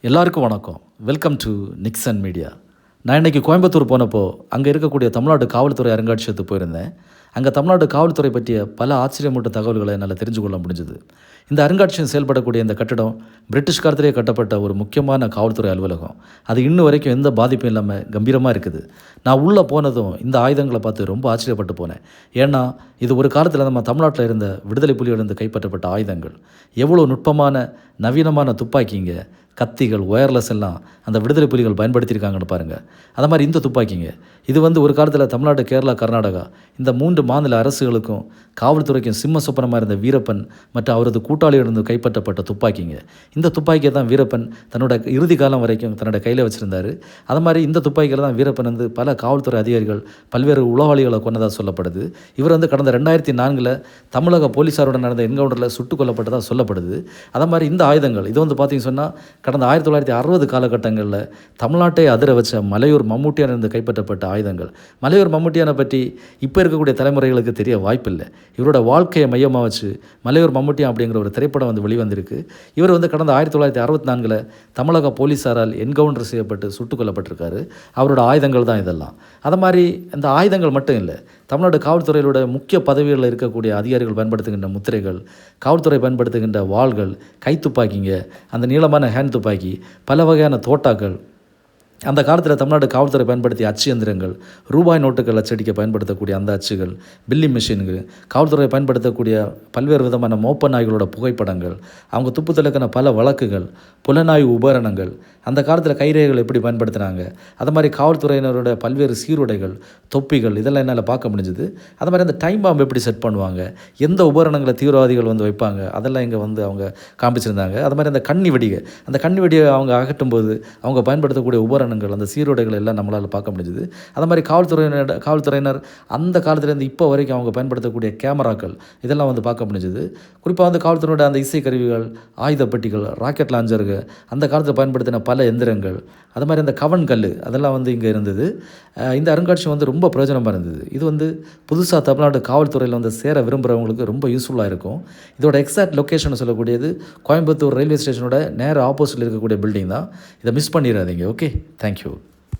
எல்லாருக்கும் வணக்கம். Welcome to Nixon media. நான் இன்றைக்கி கோயம்புத்தூர் போனப்போ அங்கே இருக்கக்கூடிய தமிழ்நாடு காவல்துறை அருங்காட்சியகத்துக்கு போயிருந்தேன். அங்கே தமிழ்நாடு காவல்துறை பற்றிய பல ஆச்சரியமூட்ட தகவல்களை என்னால் தெரிஞ்சு கொள்ள முடிஞ்சுது. இந்த அருங்காட்சியகம் செயல்படக்கூடிய இந்த கட்டடம் பிரிட்டிஷ் காலத்திலே கட்டப்பட்ட ஒரு முக்கியமான காவல்துறை அலுவலகம். அது இன்னும் வரைக்கும் எந்த பாதிப்பும் இல்லாமல் கம்பீரமாக இருக்குது. நான் உள்ளே போனதும் இந்த ஆயுதங்களை பார்த்து ரொம்ப ஆச்சரியப்பட்டு போனேன். ஏன்னா இது ஒரு காலத்தில் நம்ம தமிழ்நாட்டில் இருந்த விடுதலை புலிகளிலிருந்து கைப்பற்றப்பட்ட ஆயுதங்கள். எவ்வளோ நுட்பமான நவீனமான துப்பாக்கிங்க, கத்திகள், ஒயர்லெஸ் எல்லாம் அந்த விடுதலை புலிகள் பயன்படுத்தியிருக்காங்கன்னு பாருங்கள். அது மாதிரி இந்த துப்பாக்கிங்க இது ஒரு காலத்தில் தமிழ்நாடு, கேரளா, கர்நாடகா இந்த 3 மாநில அரசுகளுக்கும் காவல்துறைக்கும் சிம்ம சொப்பனமாக இருந்த வீரப்பன் மற்றும் அவரது கூட்டாளியிலிருந்து கைப்பற்றப்பட்ட துப்பாக்கிங்க. இந்த துப்பாக்கியை தான் வீரப்பன் தன்னோட இறுதி காலம் வரைக்கும் தன்னோட கையில் வச்சுருந்தார். அது மாதிரி இந்த துப்பாக்கியில் தான் வீரப்பன் பல காவல்துறை அதிகாரிகள், பல்வேறு உளவாளிகளை கொண்டதாக சொல்லப்படுது. இவர் கடந்த 2004 தமிழக போலீஸாருடன் நடந்த என்கவுண்டரில் சுட்டுக் கொல்லப்பட்டதாக சொல்லப்படுது. அது மாதிரி இந்த ஆயுதங்கள் இது பார்த்தீங்கன்னு சொன்னால் கடந்த 1960 காலகட்டங்களில் தமிழ்நாட்டை அதிர வச்ச மலையூர் மம்முட்டியானிலிருந்து கைப்பற்றப்பட்ட ஆயுதங்கள். மலையூர் மம்முட்டியானை பற்றி இப்போ இருக்கக்கூடிய தலைமுறைகளுக்கு தெரிய வாய்ப்பில்லை. இவரோட வாழ்க்கையை மையமாக வச்சு மலையூர் மம்முட்டியான் அப்படிங்கிற ஒரு திரைப்படம் வெளிவந்திருக்கு. இவர் கடந்த 1964 தமிழக போலீஸாரால் என்கவுண்டர் செய்யப்பட்டு சுட்டுக் கொல்லப்பட்டிருக்காரு. அவரோட ஆயுதங்கள் தான் இதெல்லாம். அது மாதிரி இந்த ஆயுதங்கள் மட்டும் இல்லை, தமிழ்நாடு காவல்துறையோட முக்கிய பதவிகளில் இருக்கக்கூடிய அதிகாரிகள் பயன்படுத்துகின்ற முத்திரைகள், காவல்துறை பயன்படுத்துகின்ற வாள்கள், கைத்துப்பாக்கிங்க, அந்த நீளமான ஹேண்ட் துப்பாக்கி, பல வகையான தோட்டாக்கள், அந்த காலத்தில் தமிழ்நாடு காவல்துறை பயன்படுத்திய அச்சு எந்திரங்கள், ரூபாய் நோட்டுகள் அச்சடிக்க பயன்படுத்தக்கூடிய அந்த அச்சுகள், பில்லிங் மிஷின்கள், காவல்துறை பயன்படுத்தக்கூடிய பல்வேறு விதமான மோப்ப நாய்களோட புகைப்படங்கள், அவங்க துப்பு துலக்கின பல வழக்குகள், புலனாய்வு உபகரணங்கள், அந்த காலத்தில் கைரேகைகள் எப்படி பயன்படுத்தினாங்க, அது மாதிரி காவல்துறையினரோட பல்வேறு சீருடைகள், தொப்பிகள், இதெல்லாம் என்னால் பார்க்க முடிஞ்சுது. அது மாதிரி அந்த டைம் பாம்பு எப்படி செட் பண்ணுவாங்க, எந்த உபகரணங்களை தீவிரவாதிகள் வைப்பாங்க, அதெல்லாம் இங்கே அவங்க காமிச்சிருந்தாங்க. அது மாதிரி அந்த கண்ணி வெடியை அவங்க அகட்டும் போது அவங்க பயன்படுத்தக்கூடிய உபகரணங்கள், அந்த சீருடைகள் எல்லாம் நம்மளால் பார்க்க முடிஞ்சுது. அது மாதிரி காவல்துறையினர் அந்த காலத்துலேருந்து இப்போ வரைக்கும் அவங்க பயன்படுத்தக்கூடிய கேமராக்கள் இதெல்லாம் பார்க்க முடிஞ்சுது. குறிப்பாக காவல்துறையோட அந்த இசைக்கருவிகள், ஆயுதப்பட்டிகள், ராக்கெட் லாஞ்சர்கள், அந்த காலத்தில் பயன்படுத்தின பல எந்திரங்கள், அது மாதிரி அந்த கவன் கல் அதெல்லாம் இங்கே இருந்தது. இந்த அருங்காட்சியம் ரொம்ப பிரயோஜனமாக இருந்தது. இது புதுசாக தமிழ்நாடு காவல்துறையில் சேர விரும்புகிறவங்களுக்கு ரொம்ப யூஸ்ஃபுல்லாக இருக்கும். இதோட எக்ஸாக்ட் லொக்கேஷன் சொல்லக்கூடியது கோயம்புத்தூர் ரயில்வே ஸ்டேஷனோட நேர ஆப்போசிட்டில் இருக்கக்கூடிய பில்டிங் தான். இதை மிஸ் பண்ணிடாதீங்க. Okay, thank you.